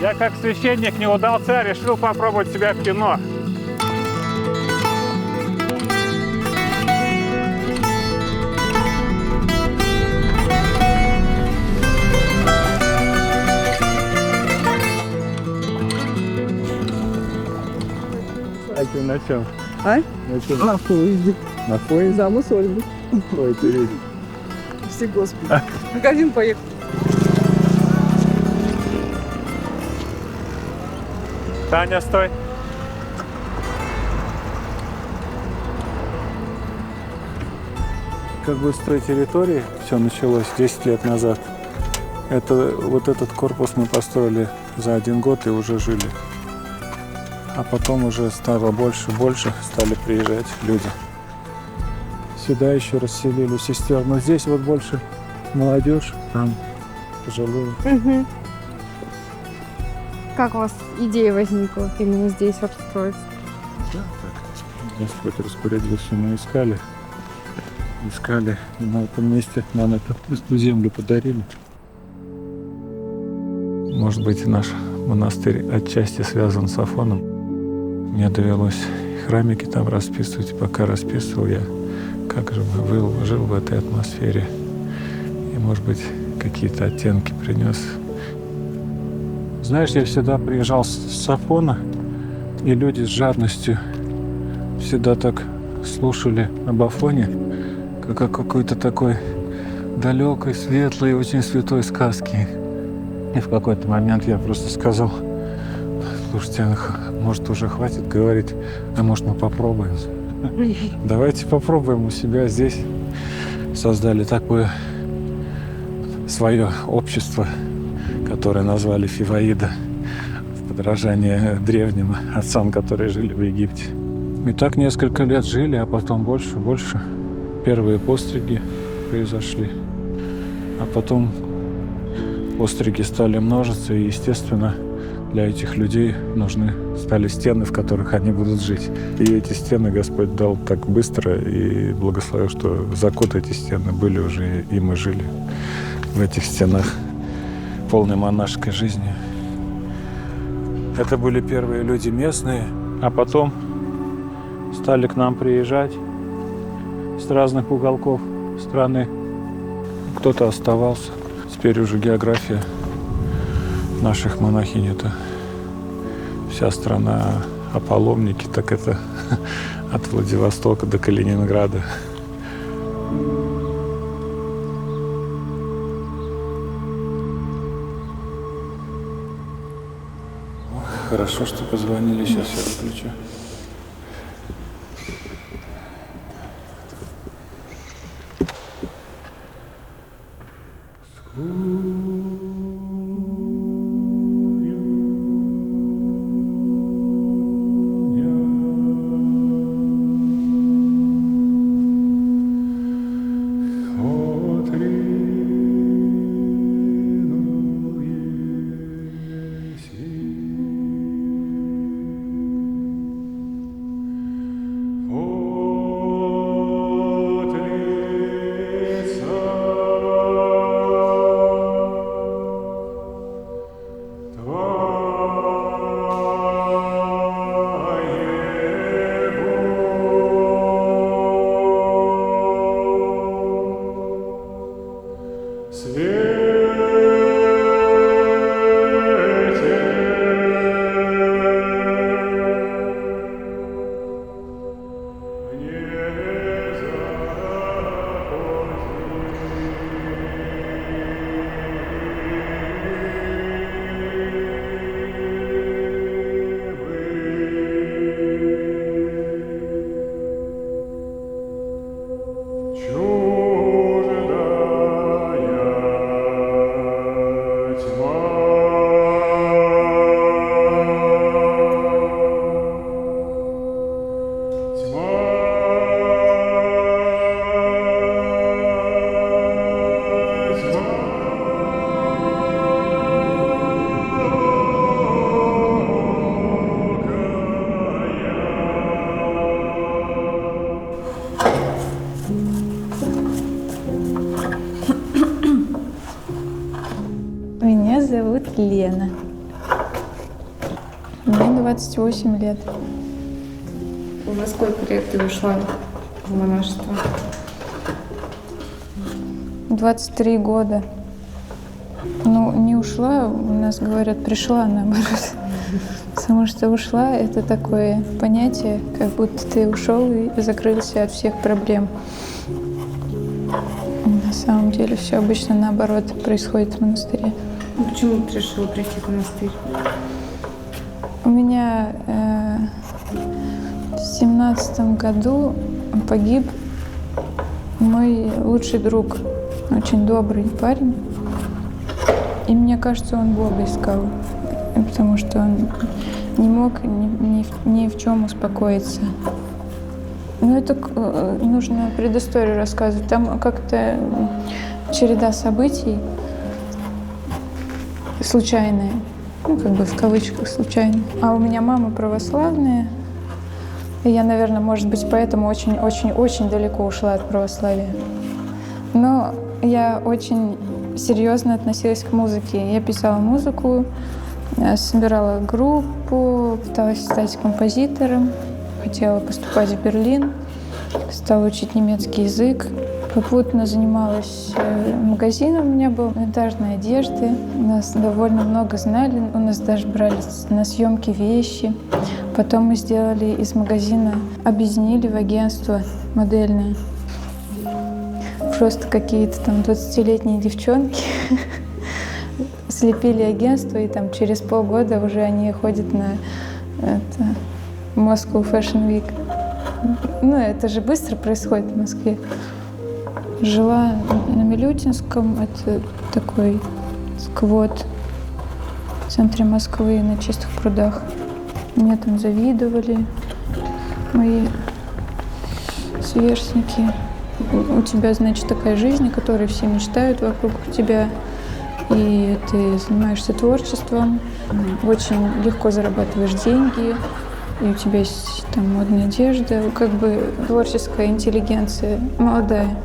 Я как священник не удался, решил попробовать себя в кино. А ты на чем? А? На чем? На поезде. На поезде? Да, мы с Ольгой. Ой, ты видишь. Все, господи. В магазин поехал. Таня, стой. Как бы с той территории все началось 10 лет назад. Вот этот корпус мы построили за 1 год и уже жили. А потом уже стало больше и больше, стали приезжать люди. Сюда еще расселили сестер. Но здесь вот больше молодежь, там пожилые. Мгм. Как у вас идея возникла именно здесь обстроиться? Да, так. Господь распорядился, мы искали, и на этом месте нам эту землю подарили. Может быть, наш монастырь отчасти связан с Афоном. Мне довелось храмики там расписывать, и пока расписывал я, как же жил в этой атмосфере. И, может быть, какие-то оттенки принес. Знаешь, я всегда приезжал с Афона, и люди с жадностью всегда так слушали об Афоне, как о какой-то такой далекой, светлой, очень святой сказке. И в какой-то момент я просто сказал: слушайте, может, уже хватит говорить, а может, мы попробуем. Давайте попробуем у себя здесь. Создали такое свое общество, которое назвали Фиваида, в подражание древним отцам, которые жили в Египте. И так несколько лет жили, а потом больше. Первые постриги произошли. А потом постриги стали множиться, и, естественно, для этих людей нужны стали стены, в которых они будут жить. И эти стены Господь дал так быстро и благословил, что за год эти стены были уже, и мы жили в этих стенах полной монашеской жизнью. Это были первые люди местные, а потом стали к нам приезжать с разных уголков страны. Кто-то оставался. Теперь уже география наших монахинь — это вся страна, а паломники так это от Владивостока до Калининграда. Хорошо, что позвонили, сейчас я выключу. Меня зовут Лена. 28 лет. Во сколько лет ты ушла в монашество? 23 года. Ну, не ушла, у нас говорят, пришла, наоборот. Потому что ушла — это такое понятие, как будто ты ушел и закрылся от всех проблем. На самом деле все обычно наоборот происходит в монастыре. Почему ты решила прийти в монастырь? У меня в 17 году погиб мой лучший друг, очень добрый парень. И мне кажется, он Бога искал, потому что он не мог ни в чем успокоиться. Но это нужно предысторию рассказывать. Там как-то череда событий случайная, ну, как бы в кавычках случайная. А у меня мама православная, и я, наверное, может быть, поэтому очень-очень-очень далеко ушла от православия. Но я очень серьезно относилась к музыке. Я писала музыку, собирала группу, пыталась стать композитором, хотела поступать в Берлин, стала учить немецкий язык. Попутно занималась магазином, у меня был винтажной одежды. Нас довольно много знали, у нас даже брали на съемки вещи. Потом мы сделали из магазина, объединили в агентство модельное. Просто какие-то там 20-летние девчонки слепили агентство, и там через полгода уже они ходят на Moscow Fashion Week. Ну, это же быстро происходит в Москве. Жила на Милютинском, это такой сквот в центре Москвы, на Чистых прудах. Мне там завидовали мои сверстники. У тебя, значит, такая жизнь, о которой все мечтают вокруг тебя, и ты занимаешься творчеством, очень легко зарабатываешь деньги, и у тебя есть там модная одежда, как бы творческая интеллигенция молодая.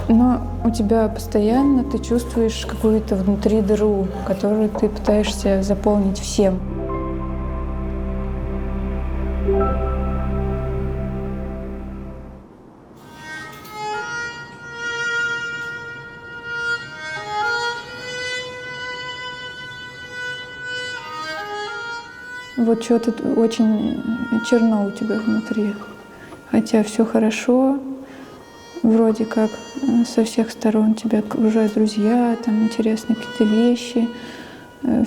Но у тебя постоянно ты чувствуешь какую-то внутри дыру, которую ты пытаешься заполнить всем. Вот что-то очень черно у тебя внутри. Хотя все хорошо, вроде как со всех сторон тебя окружают друзья, там интересные какие-то вещи.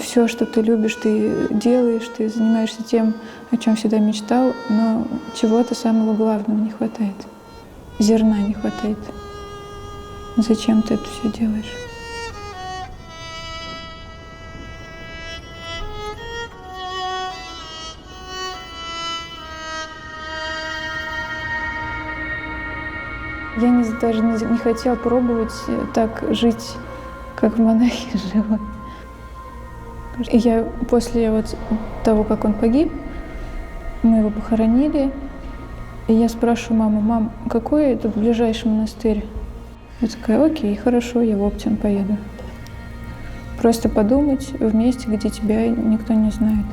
Все, что ты любишь, ты делаешь, ты занимаешься тем, о чем всегда мечтал, но чего-то самого главного не хватает. Зерна не хватает. Зачем ты это все делаешь? Я даже не хотела пробовать так жить, как монахи живут. Я после вот того, как он погиб, мы его похоронили, и я спрашиваю маму: мам, какой тут ближайший монастырь? Я такая: окей, хорошо, я в Оптин поеду. Просто подумать в месте, где тебя никто не знает.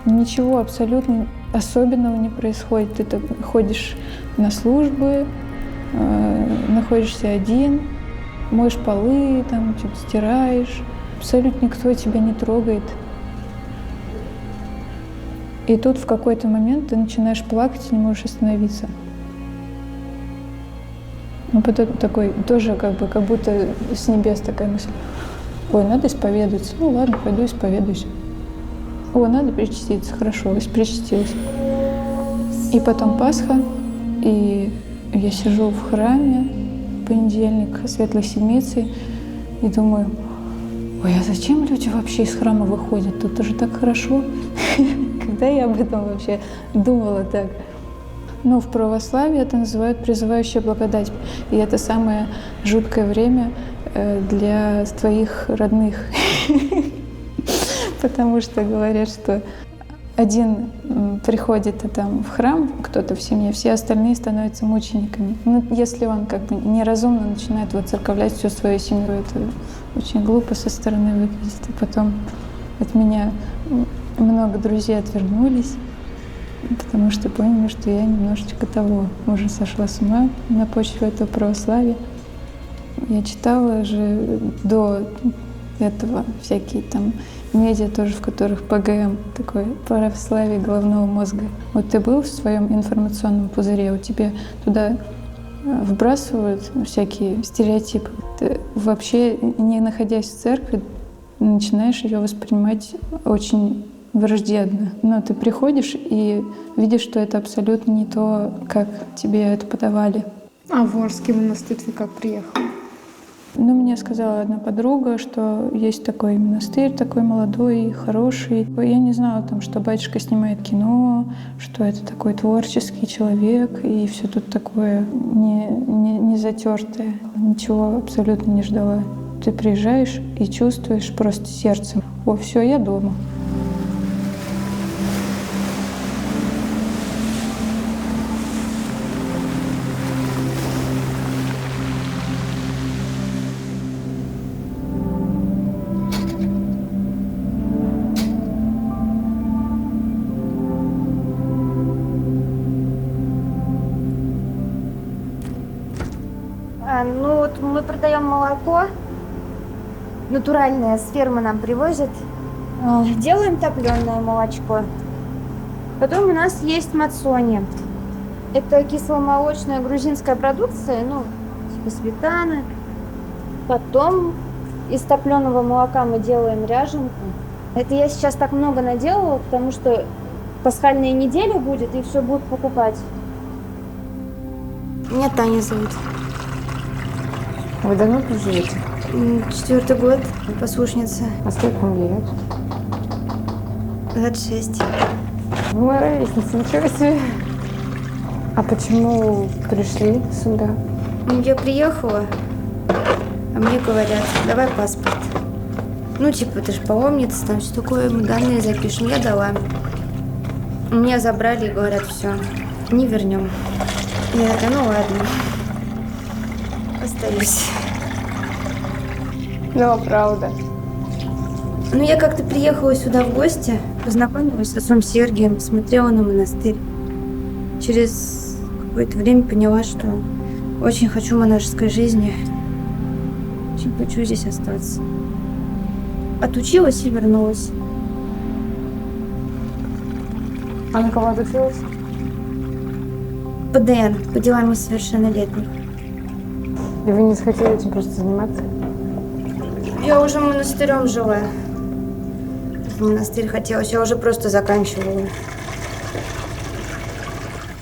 Ничего абсолютно особенного не происходит. Ты так ходишь на службы, находишься один, моешь полы, там, что-то стираешь. Абсолютно никто тебя не трогает. И тут в какой-то момент ты начинаешь плакать и не можешь остановиться. Ну, потом такой, тоже как будто с небес такая мысль: ой, надо исповедоваться. Ну ладно, пойду исповедуюсь. О, надо причаститься. Хорошо, причастилась. И потом Пасха, и я сижу в храме, понедельник, Светлой Седмицы, и думаю: ой, а зачем люди вообще из храма выходят? Тут уже так хорошо. Когда я об этом вообще думала так? Ну, в православии это называют призывающая благодать. И это самое жуткое время для твоих родных. Потому что говорят, что один приходит там в храм, кто-то в семье, все остальные становятся мучениками. Ну, если он как бы неразумно начинает воцерковлять всю свою семью, это очень глупо со стороны выглядит. И потом от меня много друзей отвернулись, потому что поняли, что я немножечко того уже сошла с ума на почве этого православия. Я читала же до этого всякие там медиа тоже, в которых ПГМ, такое православие головного мозга. Вот ты был в своем информационном пузыре, у тебя туда вбрасывают всякие стереотипы. Ты вообще, не находясь в церкви, начинаешь ее воспринимать очень враждебно. Но ты приходишь и видишь, что это абсолютно не то, как тебе это подавали. А в Орский монастырь ты как приехала? Ну, мне сказала одна подруга, что есть такой монастырь, такой молодой, хороший. Я не знала, там, что батюшка снимает кино, что это такой творческий человек, и все тут такое не затертое. Ничего абсолютно не ждала. Ты приезжаешь и чувствуешь просто сердцем: о, все, я дома. Ну вот мы продаем молоко, натуральное, с фермы нам привозят. Делаем топленое молочко. Потом у нас есть мацони. Это кисломолочная грузинская продукция, ну, типа сметана. Потом из топленого молока мы делаем ряженку. Это я сейчас так много наделала, потому что пасхальная неделя будет, и все будут покупать. Меня Таня зовут. Вы давно тут живете? 4-й год, послушница. А сколько вам лет? 26. Моя ровесница, ничего себе. А почему пришли сюда? Я приехала, а мне говорят: давай паспорт. Ну, типа, ты же паломница, там все такое, мы данные запишем. Я дала. Меня забрали и говорят: все, не вернем. Я такая: ну ладно, остаюсь. Ну, правда. Ну, я как-то приехала сюда в гости, познакомилась с отцом Сергием, смотрела на монастырь. Через какое-то время поняла, что очень хочу монашеской жизни. Очень хочу здесь остаться. Отучилась и вернулась. А на кого отучилась? ПДН, по делам несовершеннолетних. И вы не захотели этим просто заниматься? Я уже монастырем жила. В монастырь хотелось, я уже просто заканчивала.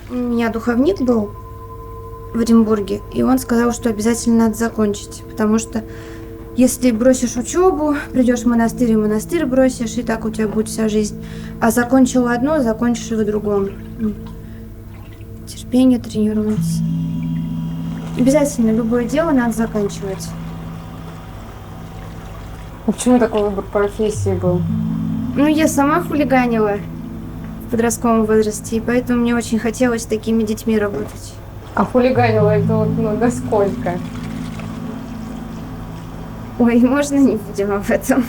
У меня духовник был в Оренбурге, и он сказал, что обязательно надо закончить, потому что если бросишь учебу, придешь в монастырь, и монастырь бросишь, и так у тебя будет вся жизнь. А закончила одно, закончишь и в другом. Терпение тренируется. Обязательно любое дело надо заканчивать. А почему такой выбор профессии был? Ну, я сама хулиганила в подростковом возрасте, и поэтому мне очень хотелось с такими детьми работать. А хулиганила это вот, ну, до сколько? Ой, можно не будем об этом?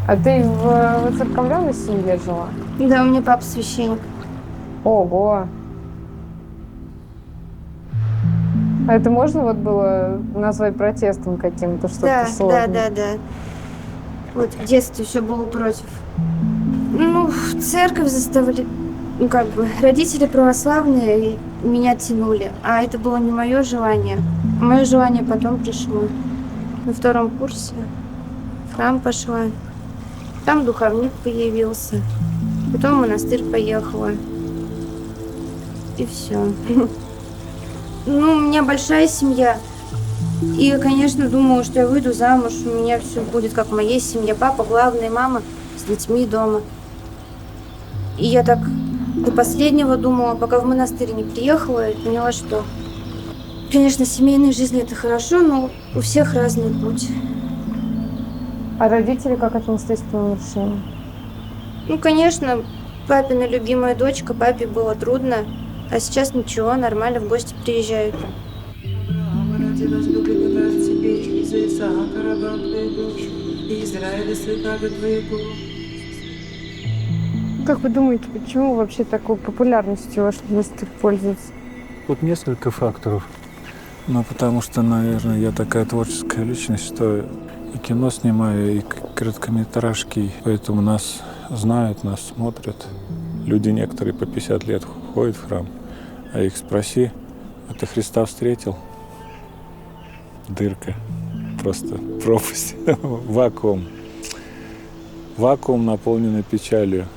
А ты в воцерковленной семье жила? Да, у меня папа священник. Ого! А это можно вот было назвать протестом каким-то, что-то Да, сложное? да. Вот в детстве все было против. Ну, в церковь заставили, ну, как бы, родители православные, и меня тянули. А это было не мое желание. Мое желание потом пришло. На 2-м курсе в храм пошла. Там духовник появился. Потом в монастырь поехала. И все. Ну, у меня большая семья. И, конечно, думала, что я выйду замуж, у меня все будет как в моей семье. Папа главный, мама с детьми дома. И я так до последнего думала, пока в монастырь не приехала, и поняла, что, конечно, семейная жизнь — это хорошо, но у всех разный путь. А родители как отнеслись к твоему решению? Ну, конечно, папина любимая дочка, папе было трудно, а сейчас ничего, нормально, в гости приезжают. Ради возлюбленного в тебе, из Исаака, раба твоего. и Израиля святаго Твоего. Как вы думаете, почему вообще такой популярностью ваш монастырь пользуется? Тут несколько факторов. Ну, потому что, наверное, я такая творческая личность, что и кино снимаю, и короткометражки. Поэтому нас знают, нас смотрят. Люди некоторые по 50 лет ходят в храм, а их спроси, а ты Христа встретил? Дырка. Просто пропасть. Вакуум. Вакуум, наполненный печалью.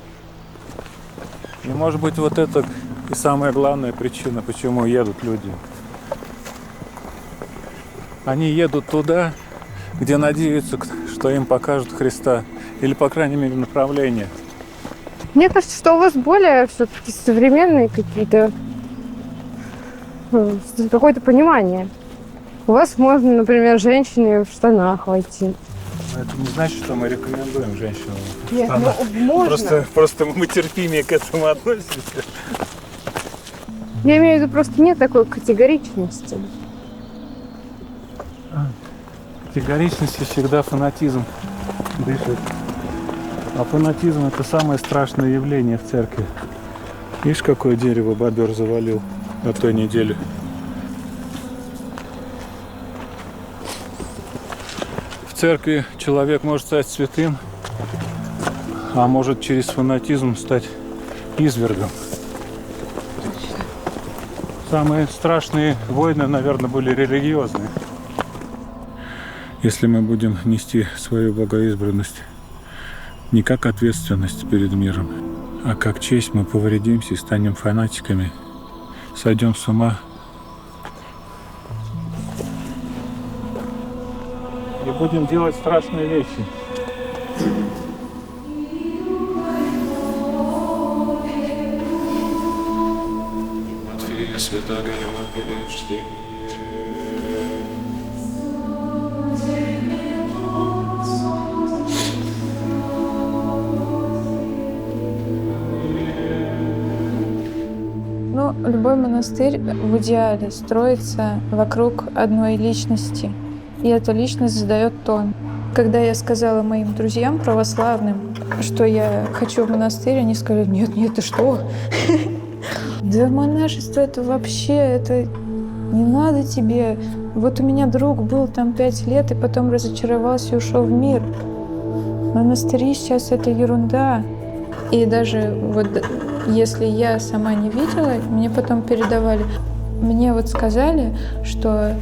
И, может быть, вот это и самая главная причина, почему едут люди. Они едут туда, где надеются, что им покажут Христа. Или, по крайней мере, направление. Мне кажется, что у вас более все-таки современные какие-то, какое-то понимание. У вас можно, например, женщине в штанах войти. Это не значит, что мы рекомендуем женщинам. Нет, ну можно. Просто мы терпимее к этому относимся. Я имею в виду, просто нет такой категоричности. Категоричности всегда фанатизм дышит. А фанатизм — это самое страшное явление в церкви. Видишь, какое дерево бобер завалил на той неделе? В церкви человек может стать святым, а может через фанатизм стать извергом. Самые страшные войны, наверное, были религиозные. Если мы будем нести свою богоизбранность не как ответственность перед миром, а как честь, мы повредимся и станем фанатиками, сойдем с ума. И будем делать страшные вещи. Матфея, Святаго Евангелия чтения. Ну, любой монастырь в идеале строится вокруг одной личности. И эта личность задает тон. Когда я сказала моим друзьям православным, что я хочу в монастырь, они сказали: нет, нет, ты что? Да монашество это вообще, это не надо тебе. Вот у меня друг был там 5 лет и потом разочаровался и ушел в мир. Монастыри сейчас это ерунда. И даже вот если я сама не видела, мне потом передавали. Мне вот сказали, что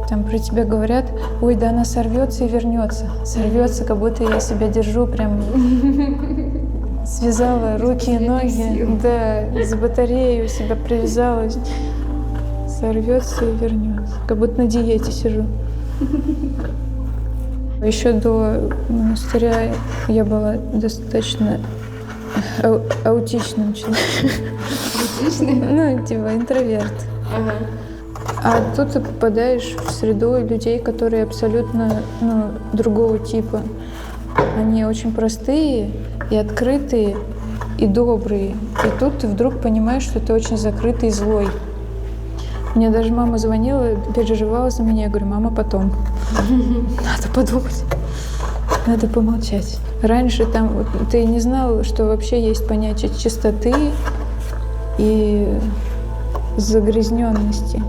там про тебя говорят: ой, да она сорвется и вернется. Сорвется, как будто я себя держу прям, связала руки и ноги, да, за батарею себя привязалась. Сорвется и вернется. Как будто на диете сижу. Еще до монастыря я была достаточно аутичным человеком. Ну, типа интроверт. А тут ты попадаешь в среду людей, которые абсолютно другого типа. Они очень простые и открытые, и добрые. И тут ты вдруг понимаешь, что ты очень закрытый и злой. Мне даже мама звонила, переживала за меня. Я говорю: мама, потом. Надо подумать. Надо помолчать. Раньше там ты не знал, что вообще есть понятие чистоты и загрязненности.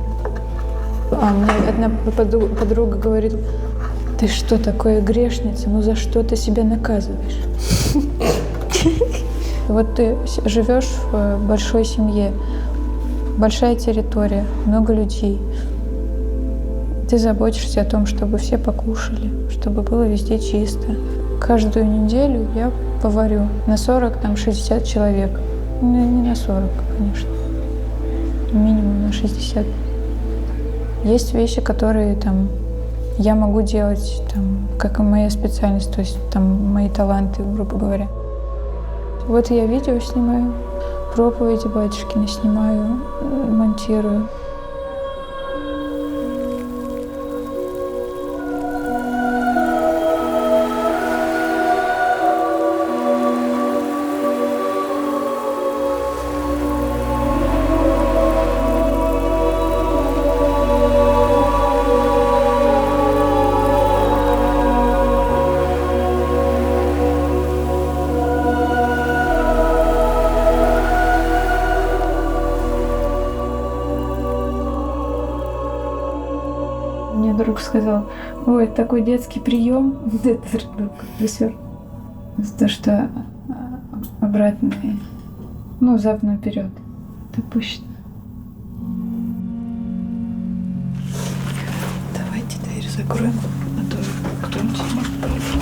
А мне одна подруга говорит: ты что, такое грешница? Ну за что ты себя наказываешь? Вот ты живешь в большой семье, большая территория, много людей. Ты заботишься о том, чтобы все покушали, чтобы было везде чисто. Каждую неделю я поварю на 40, там 60 человек. Ну, не на 40, конечно. Минимум на 60. Есть вещи, которые там я могу делать, там, как и моя специальность, то есть там мои таланты, грубо говоря. Вот я видео снимаю, проповеди батюшкины снимаю, монтирую. сказал: ой, такой детский прием. Это режиссер. То, что обратно, ну, задом наперед допущено. Давайте дверь закроем, а то кто-нибудь может пройти.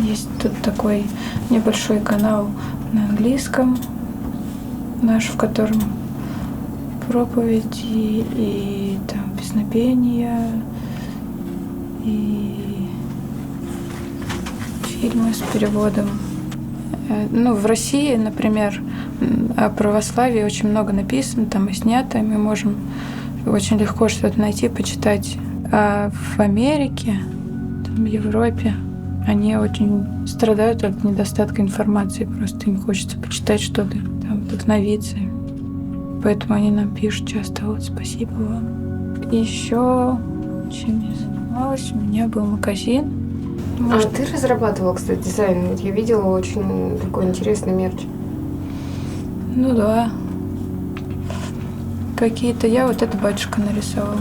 Есть тут такой небольшой канал на английском наш, в котором проповеди и там песнопения и фильмы с переводом. Ну, в России, например, о православии очень много написано, там и снято, и мы можем очень легко что-то найти, почитать. А в Америке, там, в Европе они очень страдают от недостатка информации, просто им хочется почитать что-то, там, вдохновиться. Поэтому они нам пишут часто: вот, спасибо вам. И еще чем я занималась, у меня был магазин. А ты разрабатывала, кстати, дизайн? Я видела очень такой интересный мерч. Ну да. Какие-то я вот это батюшка нарисовала.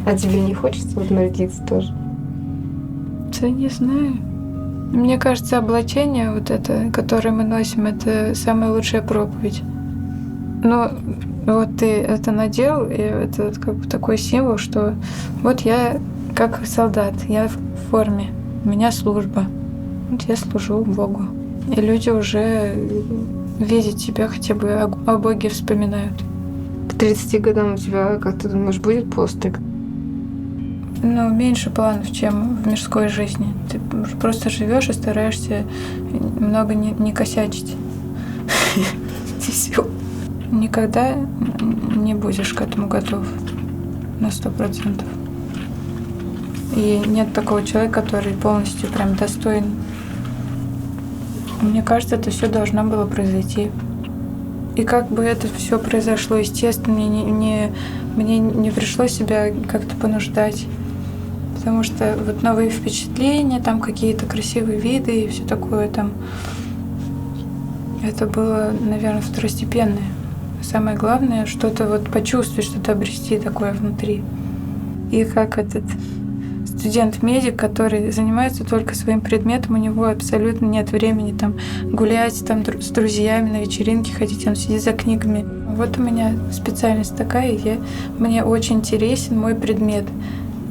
А тебе не хочется вот нарядиться тоже? Да не знаю. Мне кажется, облачение вот это, которое мы носим, это самая лучшая проповедь. Но вот ты это надел, и это как бы такой символ, что вот я как солдат, я в форме, у меня служба. Вот я служу Богу. И люди уже, видя тебя, хотя бы о Боге вспоминают. К 30 годам у тебя, как ты думаешь, будет постриг? Ну, меньше планов, чем в мирской жизни. Ты просто живешь и стараешься много не косячить. И все. Никогда не будешь к этому готов на 100%. И нет такого человека, который полностью прям достоин. Мне кажется, это все должно было произойти. И как бы это все произошло, естественно, мне не пришлось себя как-то понуждать. Потому что вот новые впечатления, там какие-то красивые виды и все такое там. Это было, наверное, второстепенное. Самое главное, что-то вот почувствовать, что-то обрести такое внутри. И как этот студент-медик, который занимается только своим предметом, у него абсолютно нет времени там гулять там с друзьями на вечеринке ходить, он сидит за книгами. Вот у меня специальность такая, и мне очень интересен мой предмет.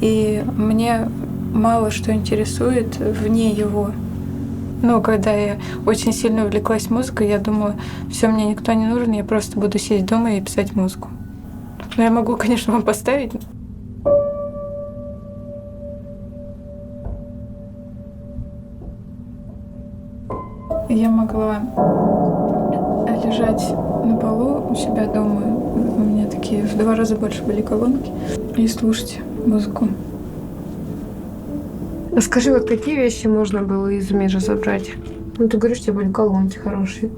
И мне мало что интересует вне его. Но когда я очень сильно увлеклась музыкой, я думала, все, мне никто не нужен, я просто буду сидеть дома и писать музыку. Но я могу, конечно, вам поставить. Я могла лежать на полу у себя дома. У меня такие в 2 раза больше были колонки. И слушать музыку. А скажи, вот какие вещи можно было из мира забрать? Ну, ты говоришь, у тебя были колонки хорошие.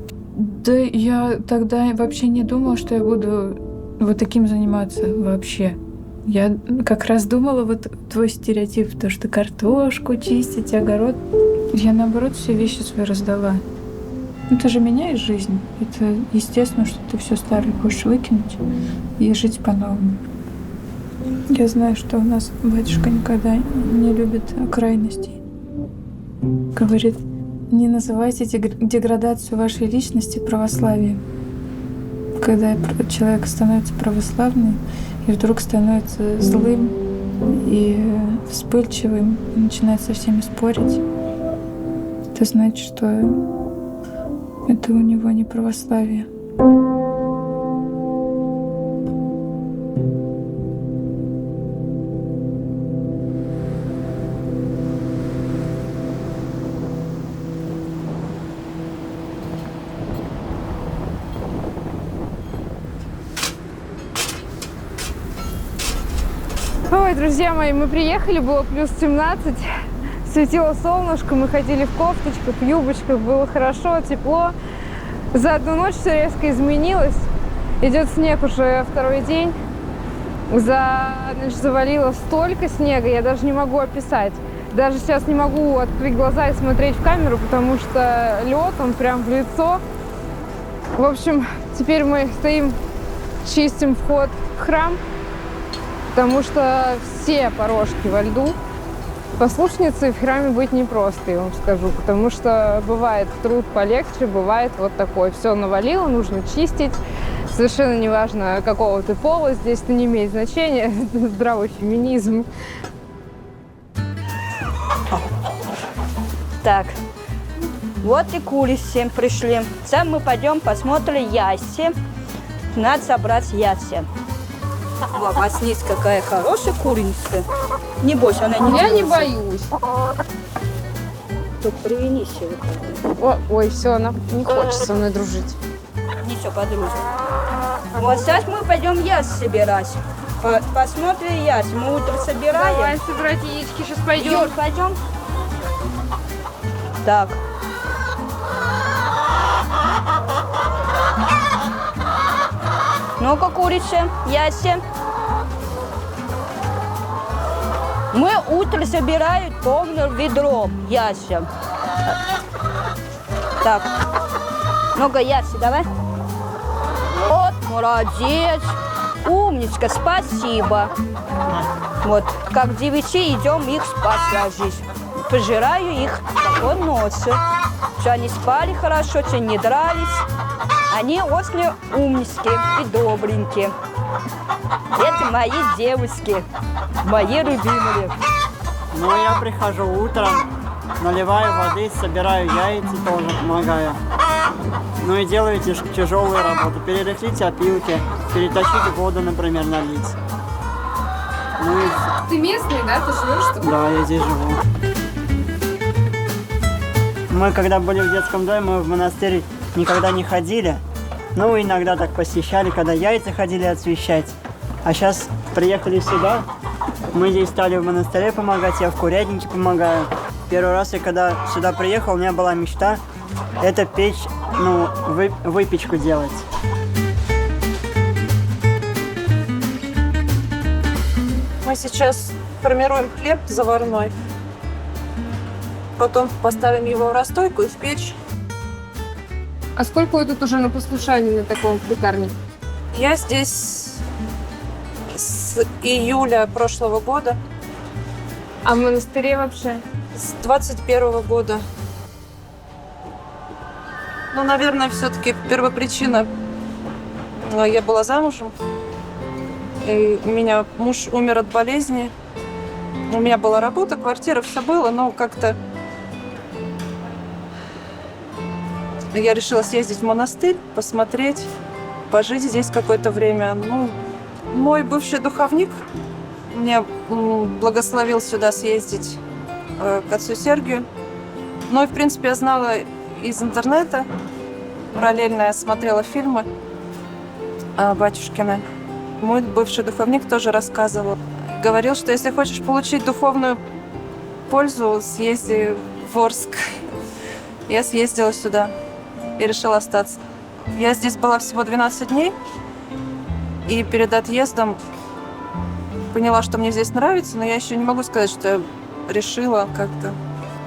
Да я тогда вообще не думала, что я буду вот таким заниматься вообще. Я как раз думала, вот твой стереотип, то, что картошку чистить, огород. Я, наоборот, все вещи свои раздала. Это же меняет жизнь. Это естественно, что ты все старое хочешь выкинуть и жить по-новому. Я знаю, что у нас батюшка никогда не любит крайностей. Говорит, не называйте деградацию вашей личности православием. Когда человек становится православным и вдруг становится злым и вспыльчивым, и начинает со всеми спорить, это значит, что это у него не православие. Ой, друзья мои, мы приехали, было плюс 17, светило солнышко, мы ходили в кофточках, в юбочках, было хорошо, тепло. За одну ночь все резко изменилось. Идет снег уже 2-й день. За ночь завалило столько снега, я даже не могу описать. Даже сейчас не могу открыть глаза и смотреть в камеру, потому что лед, он прям в лицо. В общем, теперь мы стоим, чистим вход в храм. потому что все порожки во льду. Послушницей в храме быть непросто, я вам скажу, потому что бывает труд полегче, бывает вот такой. Все навалило, нужно чистить. Совершенно неважно, какого ты пола, здесь это не имеет значения. Это здравый феминизм. Так, вот и курицы пришли. Сейчас мы пойдем посмотрим яйца. Надо собрать яйца. О, снизь какая хорошая курица. Не бойся, она не Я не дерется. боюсь. Тут привинись его. Ой, все, она не хочет со мной дружить. Ничего, подружим. Вот сейчас мы пойдем яйца собирать. Посмотрим яйца. Мы утром собираем. Давай собрать яички, сейчас пойдем. Юр, пойдем. Так. Ну-ка, курица, яйца. Мы утром собираем полным ведром яйца. Так. Много яйца, давай. Вот, молодец. Умничка, спасибо. Вот, как к 9 идем их спать ложись. Пожираю их такой ночью. Что они спали хорошо, что не дрались. Они очень умнички и добренькие. Это мои девушки, мои любимые. Ну, я прихожу утром, наливаю воды, собираю яйца, тоже помогаю. Ну и делаю тяжелую работу. Перерыхлить опилки, перетащить воду, например, налить. Ну и... Ты местный, да? Ты живешь тут? Да, я здесь живу. Мы, когда были в детском доме, мы в монастырь никогда не ходили. Ну, иногда так посещали, когда яйца ходили освещать. А сейчас приехали сюда, мы здесь стали в монастыре помогать, я в курятнике помогаю. Первый раз, я когда сюда приехал, у меня была мечта это печь, ну, выпечку делать. Мы сейчас формируем хлеб заварной. Потом поставим его в расстойку и в печь. А сколько вы тут уже на послушании на таком пекарне? Я здесь с июля прошлого года, А в монастыре вообще? с 21 года. Ну, наверное, все-таки первопричина. Я была замужем. И у меня муж умер от болезни. У меня была работа, квартира, все было, но как-то я решила съездить в монастырь, посмотреть, пожить здесь какое-то время. Ну, мой бывший духовник меня благословил сюда съездить к отцу Сергию. Ну и, в принципе, я знала из интернета. Параллельно я смотрела фильмы батюшкины. Мой бывший духовник тоже рассказывал. Говорил, что если хочешь получить духовную пользу, съезди в Орск. Я съездила сюда и решила остаться. Я здесь была всего 12 дней. И перед отъездом поняла, что мне здесь нравится, но я еще не могу сказать, что я решила как-то.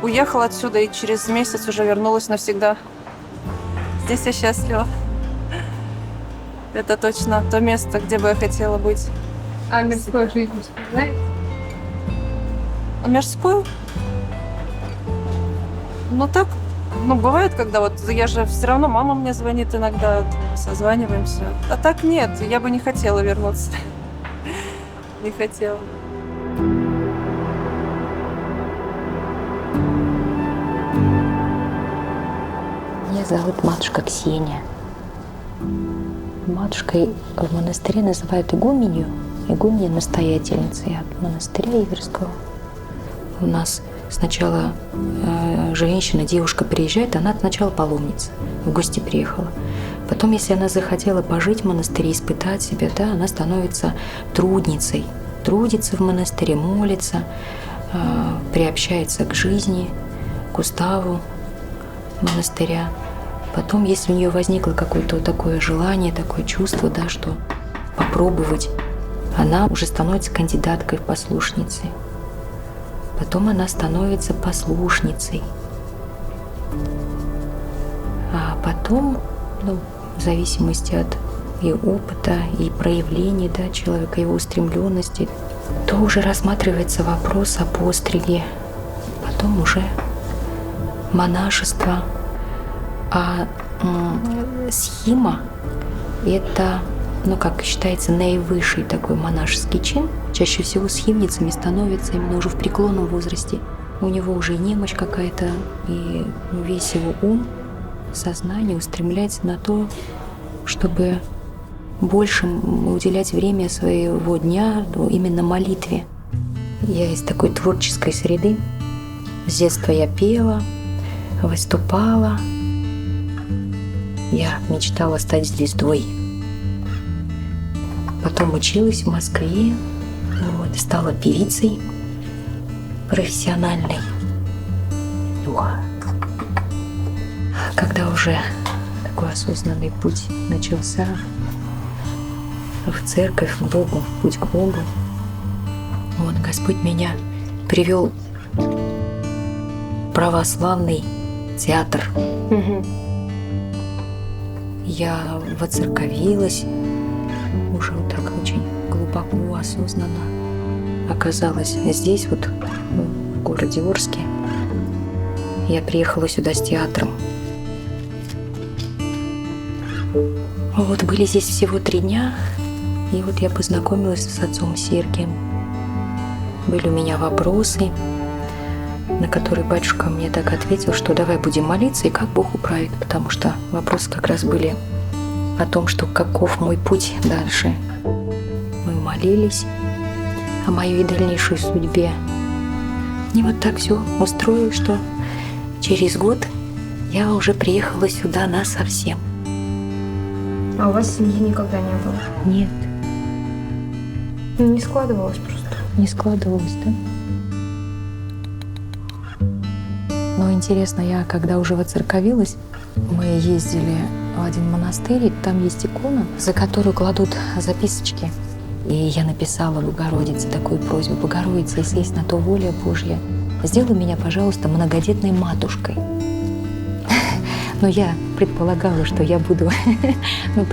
Уехала отсюда и через месяц уже вернулась навсегда. Здесь я счастлива. Это точно то место, где бы я хотела быть. А мирской жизнь, знаете? А мирскую? Ну так, ну бывает, когда вот я же все равно, мама мне звонит иногда, созваниваемся. А так нет, я бы не хотела вернуться. Не хотела. Меня зовут матушка Ксения. Матушкой в монастыре называют игуменью. Игуменья настоятельницей от монастыря Иверского. У нас сначала женщина, девушка приезжает, она сначала паломница, в гости приехала. Потом, если она захотела пожить в монастыре, испытать себя, да, она становится трудницей. Трудится в монастыре, молится, приобщается к жизни, к уставу монастыря. Потом, если у нее возникло какое-то такое желание, такое чувство, да, что попробовать, она уже становится кандидаткой в послушницы. Потом она становится послушницей. А потом, ну, в зависимости от и опыта, и проявлений, да, человека, его устремленности, то уже рассматривается вопрос о постриге, потом уже монашество. А схима – это, как считается, наивысший такой монашеский чин. Чаще всего схимницами становятся именно уже в преклонном возрасте. У него уже и немощь какая-то, и весь его ум, сознание устремляется на то, чтобы больше уделять время своего дня именно молитве. Я из такой творческой среды. С детства я пела, выступала. Я мечтала стать звездой. Потом училась в Москве, стала певицей профессиональной. Когда уже такой осознанный путь начался в церковь, к Богу, в путь к Богу, Господь меня привел в православный театр. Я воцерковилась уже так очень глубоко, осознанно. Оказалась здесь, в городе Орске. Я приехала сюда с театром. Были здесь всего 3 дня, и я познакомилась с отцом Сергием. Были у меня вопросы, на которые батюшка мне так ответил, что давай будем молиться и как Бог управит, потому что вопросы как раз были о том, что каков мой путь дальше. Мы молились о моей дальнейшей судьбе. И так все устроилось, что через год я уже приехала сюда насовсем. А у вас семьи никогда не было? Нет. Не складывалось просто? Не складывалось, да? Но интересно, я когда уже воцерковилась, мы ездили в один монастырь, и там есть икона, за которую кладут записочки. И я написала Богородице такую просьбу: Богородица, если есть на то воля Божья, сделай меня, пожалуйста, многодетной матушкой. Но я предполагала, что я буду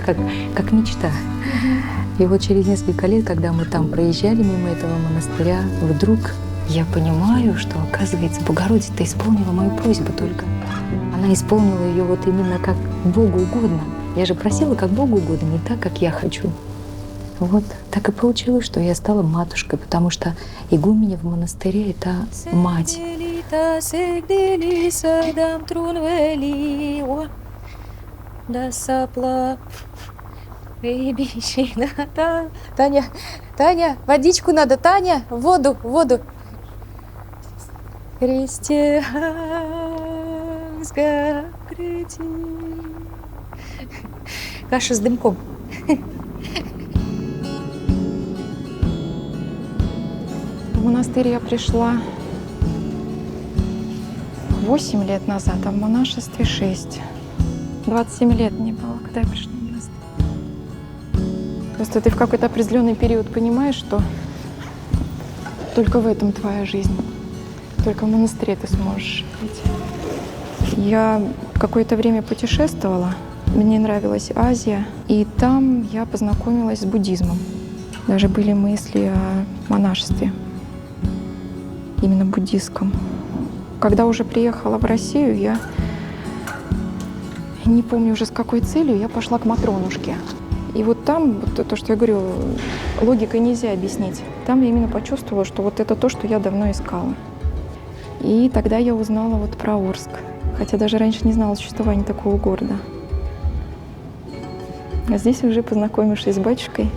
как мечта. И через несколько лет, когда мы там проезжали мимо этого монастыря, вдруг я понимаю, что, оказывается, Богородица исполнила мою просьбу только. Она исполнила ее именно как Богу угодно. Я же просила как Богу угодно, не так, как я хочу. Так и получилось, что я стала матушкой, потому что игуменя в монастыре — это мать. Водичку надо, Таня, воду. Христе, каша с дымком. В монастырь я пришла 8 лет назад, а в монашестве 6. 27 лет мне было, когда я пришла в монастырь. Просто ты в какой-то определенный период понимаешь, что только в этом твоя жизнь. Только в монастыре ты сможешь жить. Я какое-то время путешествовала. Мне нравилась Азия. И там я познакомилась с буддизмом. Даже были мысли о монашестве. Именно буддистском. Когда уже приехала в Россию, я не помню уже с какой целью, я пошла к Матронушке. И там, то, что я говорю, логикой нельзя объяснить. Там я именно почувствовала, что это то, что я давно искала. И тогда я узнала про Орск. Хотя даже раньше не знала о существовании такого города. А здесь уже, познакомившись с батюшкой,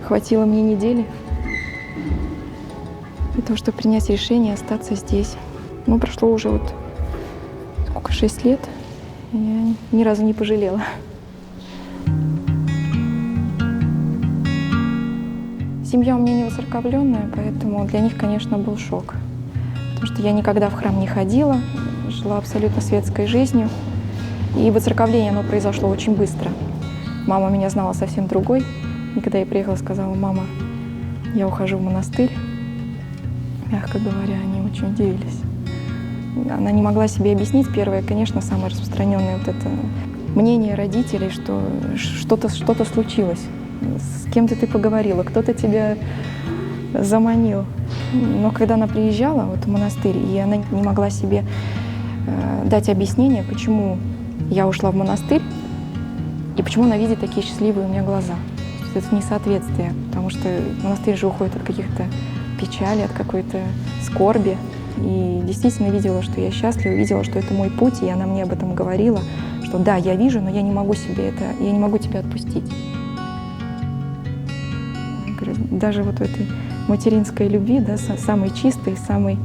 хватило мне недели для того, чтобы принять решение остаться здесь. Прошло уже 6 лет, и я ни разу не пожалела. Семья у меня не воцерковленная, поэтому для них, конечно, был шок. Потому что я никогда в храм не ходила, жила абсолютно светской жизнью. И воцерковление, оно произошло очень быстро. Мама меня знала совсем другой. И когда я приехала, сказала: мама, я ухожу в монастырь. Мягко говоря, они очень удивились. Она не могла себе объяснить. Первое, конечно, самое распространенное это мнение родителей, что что-то случилось, с кем-то ты поговорила, кто-то тебя заманил. Но когда она приезжала вот, в монастырь, и она не могла себе дать объяснение, почему я ушла в монастырь, и почему она видит такие счастливые у меня глаза. Это несоответствие, потому что монастырь же уходит от каких-то печалей, от какой-то скорби. И действительно видела, что я счастлива, видела, что это мой путь, и она мне об этом говорила, что да, я вижу, но я не могу тебя отпустить. Я говорю, даже вот в этой материнской любви, да, самой чистой, самой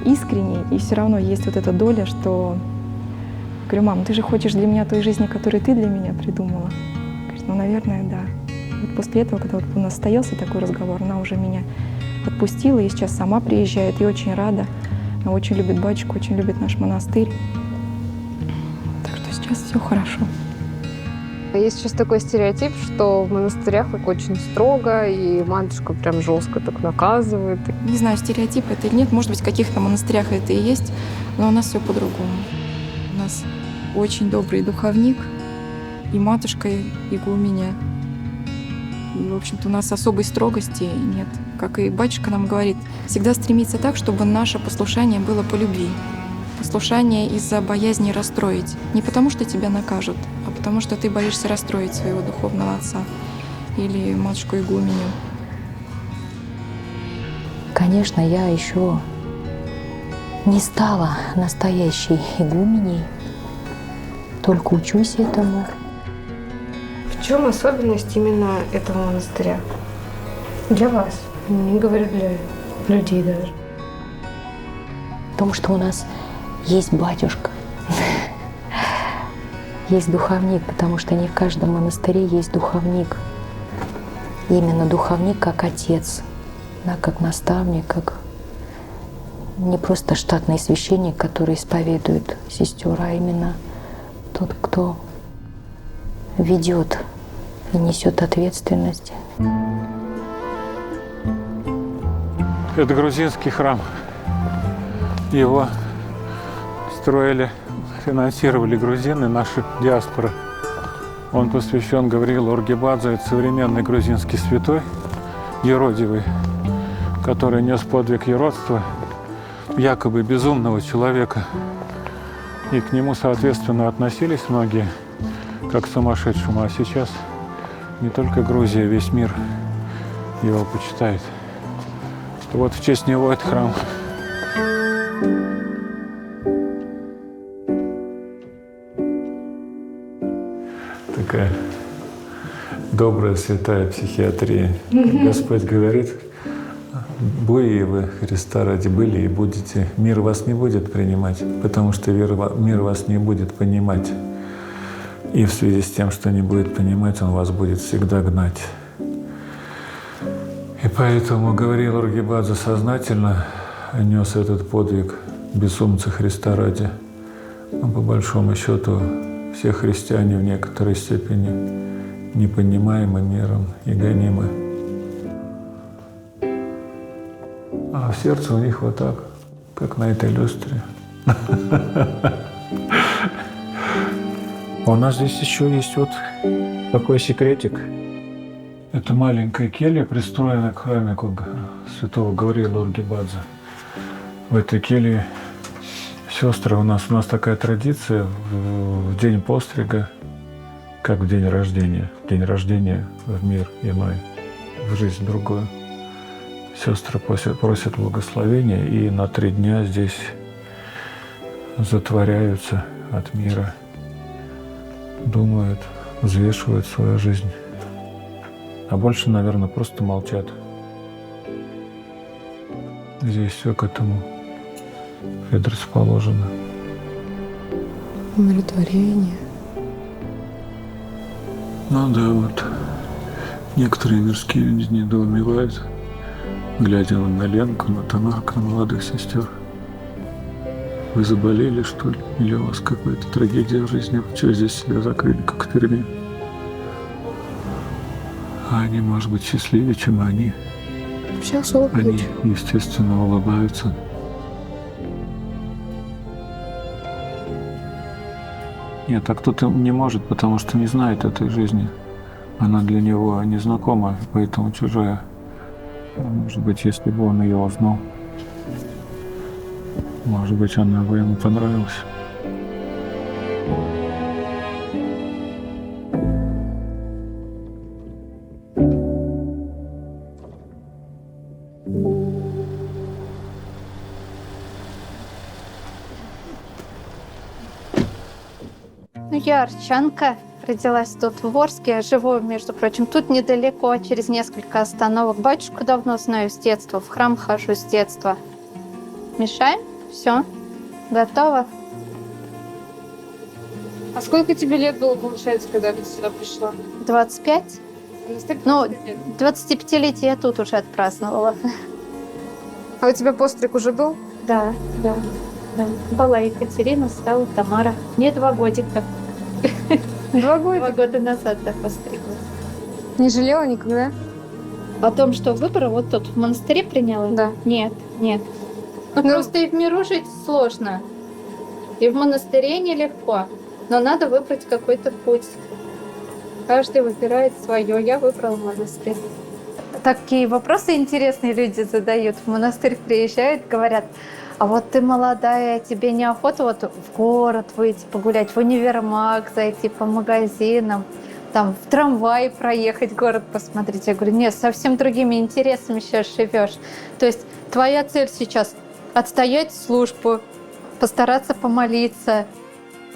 искренней, и все равно есть вот эта доля, что... Говорю, мам, ты же хочешь для меня той жизни, которую ты для меня придумала? Говорит, ну, наверное, да. Вот после этого, когда вот у нас состоялся такой разговор, она уже меня отпустила и сейчас сама приезжает, и очень рада. Она очень любит батюшку, очень любит наш монастырь. Так что сейчас все хорошо. Есть сейчас такой стереотип, что в монастырях так очень строго, и матушка прям жестко так наказывает. Не знаю, стереотип это или нет, может быть, в каких-то монастырях это и есть, но у нас все по-другому. У нас очень добрый духовник, и матушка игуменя. И, в общем-то, у нас особой строгости нет. Как и батюшка нам говорит, всегда стремиться так, чтобы наше послушание было по любви. Послушание из-за боязни расстроить. Не потому, что тебя накажут, а потому, что ты боишься расстроить своего духовного отца или матушку игуменю. Конечно, я еще не стала настоящей игуменей, только учусь этому. В чем особенность именно этого монастыря? Для вас, не говорю для людей даже. В том, что у нас есть батюшка, есть духовник, потому что не в каждом монастыре есть духовник. Именно духовник как отец, да, как наставник, как не просто штатный священник, который исповедует сестер, а именно тот, кто ведет и несет ответственность. Это грузинский храм. Его строили, финансировали грузины, наши диаспоры. Он посвящен Гавриилу Оргибадзе, это современный грузинский святой, юродивый, который нес подвиг юродства, якобы безумного человека. И к нему, соответственно, относились многие как к сумасшедшему. А сейчас не только Грузия, весь мир его почитает. Вот в честь него этот храм. Такая добрая святая психиатрия. Господь говорит, «Буи вы, Христа ради, были и будете. Мир вас не будет принимать, потому что мир вас не будет понимать. И в связи с тем, что не будет понимать, он вас будет всегда гнать». И поэтому Гавриил Оргибадзе сознательно нес этот подвиг безумца Христа ради. Но по большому счету все христиане в некоторой степени непонимаемы миром и гонимы. А в сердце у них вот так, как на этой люстре. У нас здесь еще есть вот такой секретик. Это маленькая келья, пристроенная к храме святого Гавриила Оргибадзе. В этой келье сестры, у нас такая традиция в день пострига, как в день рождения в мир иной, в жизнь другую. Сестры просят благословения и на 3 дня здесь затворяются от мира, думают, взвешивают свою жизнь. А больше, наверное, просто молчат. Здесь все к этому предрасположено. Умиротворение. Ну да, вот некоторые мирские люди недоумевают, глядя на Ленку, на Тамарку, на молодых сестер. Вы заболели, что ли? Или у вас какая-то трагедия в жизни? Вы что, здесь себя закрыли, как в тюрьме? А они, может быть, счастливее, чем они. Сейчас улыбнусь. Они, естественно, улыбаются. Нет, а кто-то не может, потому что не знает этой жизни. Она для него незнакома, поэтому чужая. Может быть, если бы он ее узнал, может быть, она бы ему понравилась. Ну, я арчанка, родилась тут в Орске, живу, между прочим, тут недалеко, через несколько остановок. Батюшку давно знаю с детства, в храм хожу с детства. Мешаем? Все, готово. А сколько тебе лет было, получается, когда ты сюда пришла? 25? Ну, 25-летие я тут уже отпраздновала. А у тебя постриг уже был? Да. Была Екатерина, стала Тамара. Мне 2 годика. 2 года? 2 года назад, да, постриглась. Не жалела никогда? О том, что выбор вот тут в монастыре приняла? Да. Нет. Ну, просто и в миру жить сложно. И в монастыре нелегко. Но надо выбрать какой-то путь. Каждый выбирает свое. Я выбрала монастырь. Такие вопросы интересные люди задают. В монастырь приезжают, говорят: а вот ты молодая, тебе неохота вот в город выйти погулять, в универмаг зайти, по магазинам, там в трамвай проехать, город посмотреть? Я говорю: нет, совсем другими интересами сейчас живешь. То есть твоя цель сейчас отстоять службу, постараться помолиться,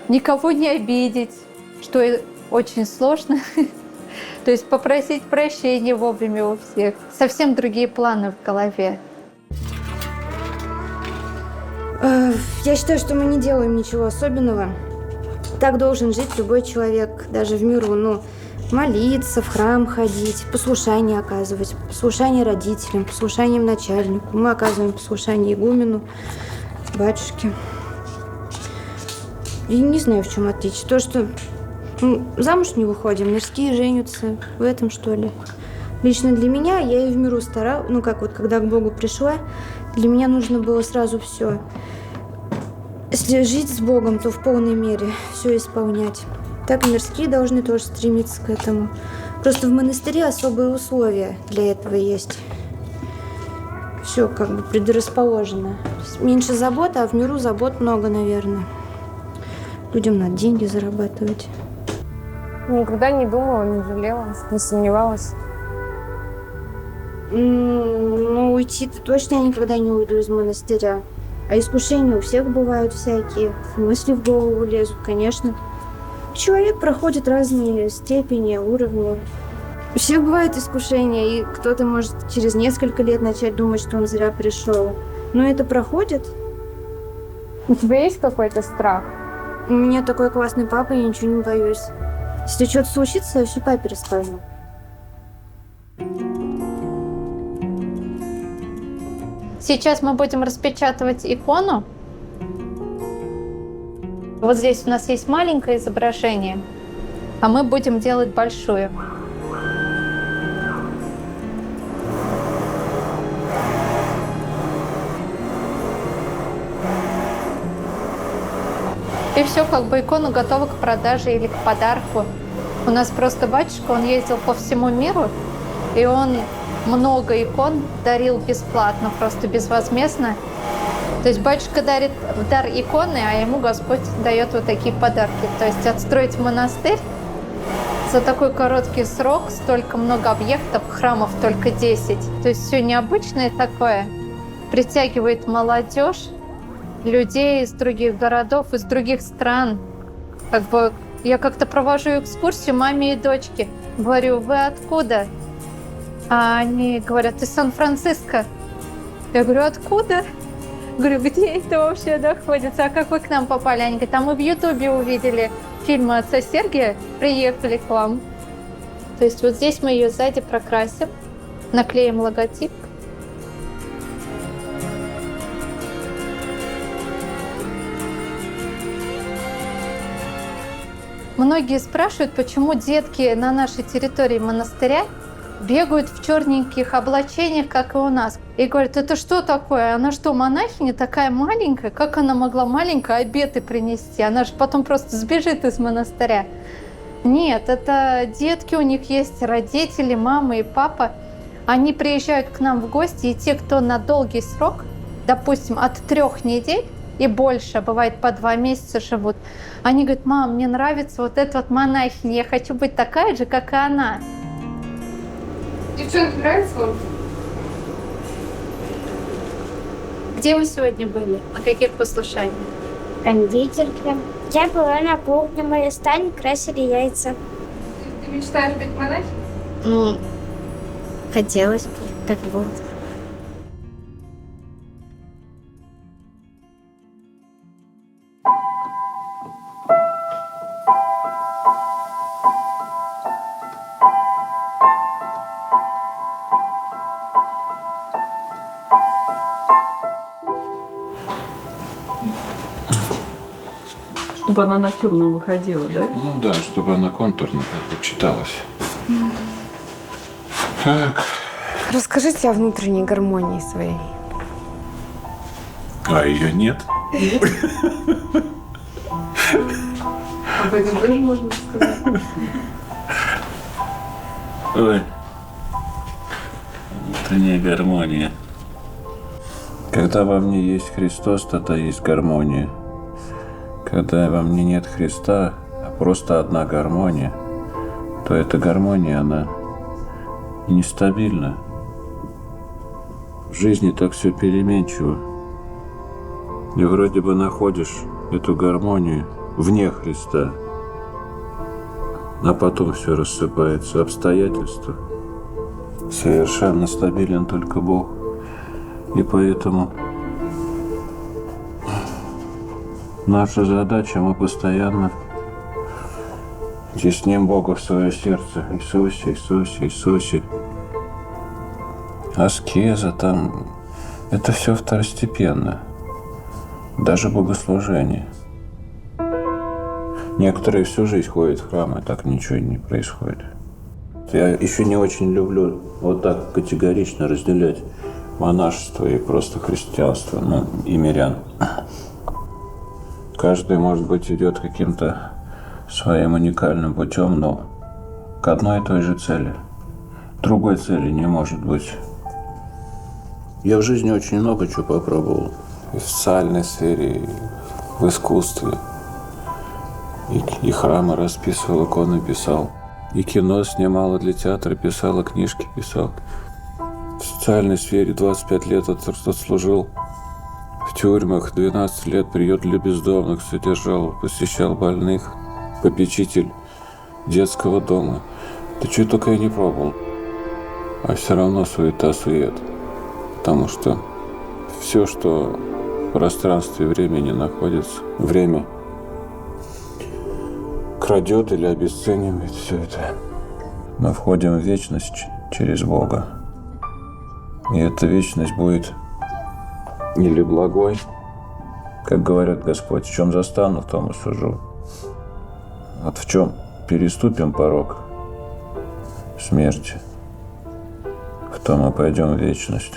никого не обидеть, что очень сложно. То есть попросить прощения вовремя у всех. Совсем другие планы в голове. Я считаю, что мы не делаем ничего особенного. Так должен жить любой человек, даже в миру. Ну, молиться, в храм ходить, послушание оказывать, послушание родителям, послушание начальнику. Мы оказываем послушание игумену, батюшке. Я не знаю, в чем отличие. То, что замуж не выходим, мирские женятся. В этом, что ли? Лично для меня, я и в миру старалась, ну, как вот, когда к Богу пришла, для меня нужно было сразу все. Если жить с Богом, то в полной мере все исполнять. Так и мирские должны тоже стремиться к этому. Просто в монастыре особые условия для этого есть. Все как бы предрасположено. Меньше забот, а в миру забот много, наверное. Людям надо деньги зарабатывать. Никогда не думала, не жалела, не сомневалась. Ну, уйти-то точно я никогда не уйду из монастыря. А искушения у всех бывают всякие. Мысли в голову лезут, конечно. Человек проходит разные степени, уровни. У всех бывают искушения, и кто-то может через несколько лет начать думать, что он зря пришел. Но это проходит. У тебя есть какой-то страх? У меня такой классный папа, я ничего не боюсь. Если что-то случится, я все папе расскажу. Сейчас мы будем распечатывать икону. Вот здесь у нас есть маленькое изображение, а мы будем делать большую. И все, как бы икона готова к продаже или к подарку. У нас просто батюшка, он ездил по всему миру, и он много икон дарил бесплатно, просто безвозмездно. То есть батюшка дарит в дар иконы, а ему Господь дает вот такие подарки. То есть отстроить монастырь за такой короткий срок, столько много объектов, храмов только 10. То есть все необычное такое. Притягивает молодежь, людей из других городов, из других стран. Как бы я как-то провожу экскурсию маме и дочке. Говорю: вы откуда? А они говорят: из Сан-Франциско. Я говорю: откуда? Говорю: где это вообще находится? А как вы к нам попали? Они говорят: а мы в Ютубе увидели фильм отца Сергия, приехали к вам. То есть вот здесь мы ее сзади прокрасим, наклеим логотип. Многие спрашивают, почему детки на нашей территории монастыря бегают в черненьких облачениях, как и у нас. И говорят, это что такое? Она что, монахиня такая маленькая? Как она могла маленькая обеты принести? Она же потом просто сбежит из монастыря. Нет, это детки, у них есть родители, мама и папа. Они приезжают к нам в гости, и те, кто на долгий срок, допустим, от 3 недель и больше, бывает по 2 месяца живут, они говорят, мам, мне нравится вот эта вот монахиня, я хочу быть такая же, как и она. Девчонки, нравится вам? Где вы сегодня были? На каких послушаниях? Кондитерка. Я была на кухне, мы стали, красили яйца. Ты мечтаешь быть монахиней? Ну, хотелось бы, так вот. Чтобы она на темном выходила, да? Ну да, чтобы она контурно как бы читалась. Так. Расскажите о внутренней гармонии своей. А ее нет? Об этом тоже можно сказать. Ой. Внутренняя гармония. Когда во мне есть Христос, тогда есть гармония. Когда во мне нет Христа, а просто одна гармония, то эта гармония, она нестабильна. В жизни так все переменчиво. И вроде бы находишь эту гармонию вне Христа, а потом все рассыпается. Обстоятельства. Совершенно стабилен только Бог. И поэтому наша задача, мы постоянно тесним Бога в свое сердце. Иисусе, Иисусе, Иисусе. Аскеза там, это все второстепенно. Даже богослужение. Некоторые всю жизнь ходят в храм, и так ничего не происходит. Я еще не очень люблю вот так категорично разделять монашество и просто христианство, ну, и мирян. Каждый, может быть, идет каким-то своим уникальным путем, но к одной и той же цели. Другой цели не может быть. Я в жизни очень много чего попробовал. И в социальной сфере, и в искусстве. И храмы расписывал, иконы писал. И кино снимал, и для театра писал, и книжки писал. В социальной сфере 25 лет отслужил. В тюрьмах 12 лет приют для бездомных содержал, посещал больных, попечитель детского дома. Да что только я не пробовал. А все равно суета-сует. Потому что все, что в пространстве и времени находится, время крадет или обесценивает все это. Мы входим в вечность через Бога. И эта вечность будет или благой, как говорит Господь, в чем застану, в том и сужу. Вот в чем переступим порог смерти, в том мы пойдем в вечность.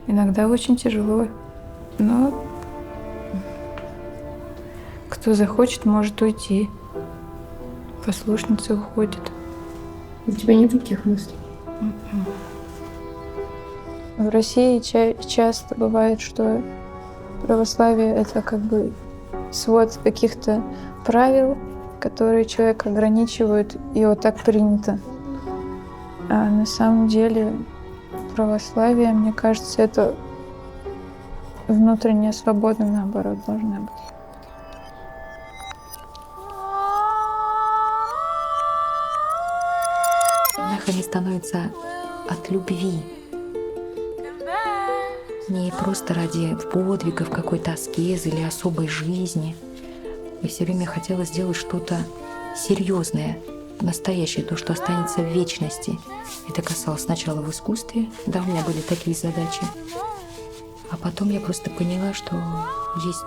Иногда очень тяжело, но кто захочет, может уйти. Послушницы уходят. У тебя нет таких мыслей? В России часто бывает, что православие — это как бы свод каких-то правил, которые человека ограничивают, и вот так принято. А на самом деле православие, мне кажется, это внутренняя свобода, наоборот, должна быть. Монахами становится от любви. Не просто ради подвигов, какой-то аскезы или особой жизни. И все время хотела сделать что-то серьезное, настоящее, то, что останется в вечности. Это касалось сначала в искусстве, да, у меня были такие задачи. А потом я просто поняла, что есть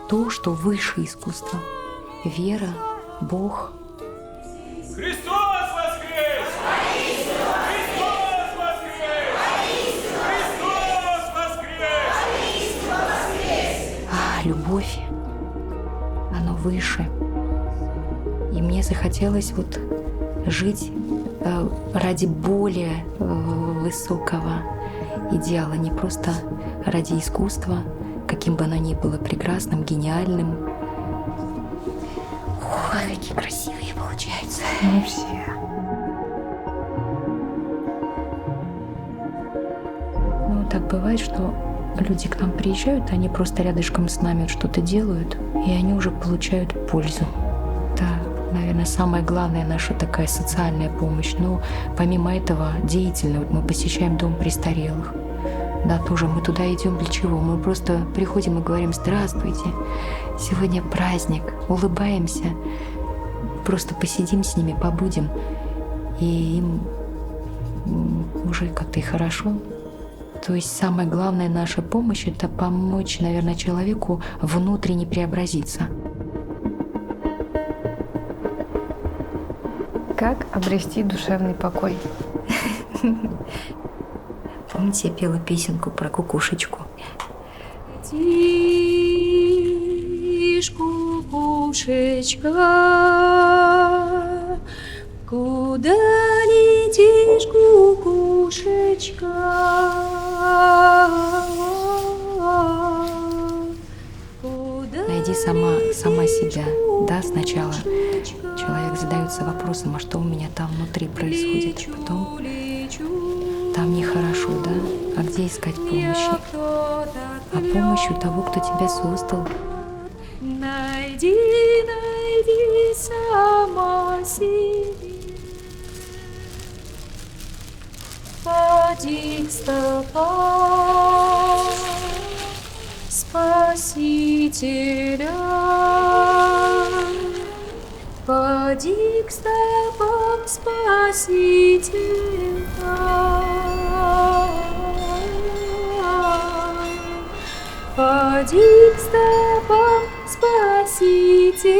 то, что выше искусства. Вера, Бог. Христос воскрес! Христос любовь, оно выше. И мне захотелось вот жить ради более высокого идеала, не просто ради искусства, каким бы оно ни было прекрасным, гениальным. Ой, какие красивые получаются. Не все. Ну, так бывает, что люди к нам приезжают, они просто рядышком с нами что-то делают, и они уже получают пользу. Это, наверное, самая главная наша такая социальная помощь. Но помимо этого деятельно, вот мы посещаем дом престарелых. Да, тоже мы туда идем для чего? Мы просто приходим и говорим: здравствуйте, сегодня праздник, улыбаемся, просто посидим с ними, побудем, и им уже как-то и хорошо. То есть самая главная наша помощь — это помочь, наверное, человеку внутренне преобразиться. Как обрести душевный покой? Помните, я пела песенку про кукушечку? Летишь, кукушечка, куда летишь, кукушечка? Найди сама себя, да, сначала. Человек задается вопросом: а что у меня там внутри происходит? А потом там нехорошо, да? А где искать помощи? А помощь у того, кто тебя создал. Найди сама себе. Поди к стопам Спасителя. Поди к стопам Спасителя. Поди к стопам Спасителя.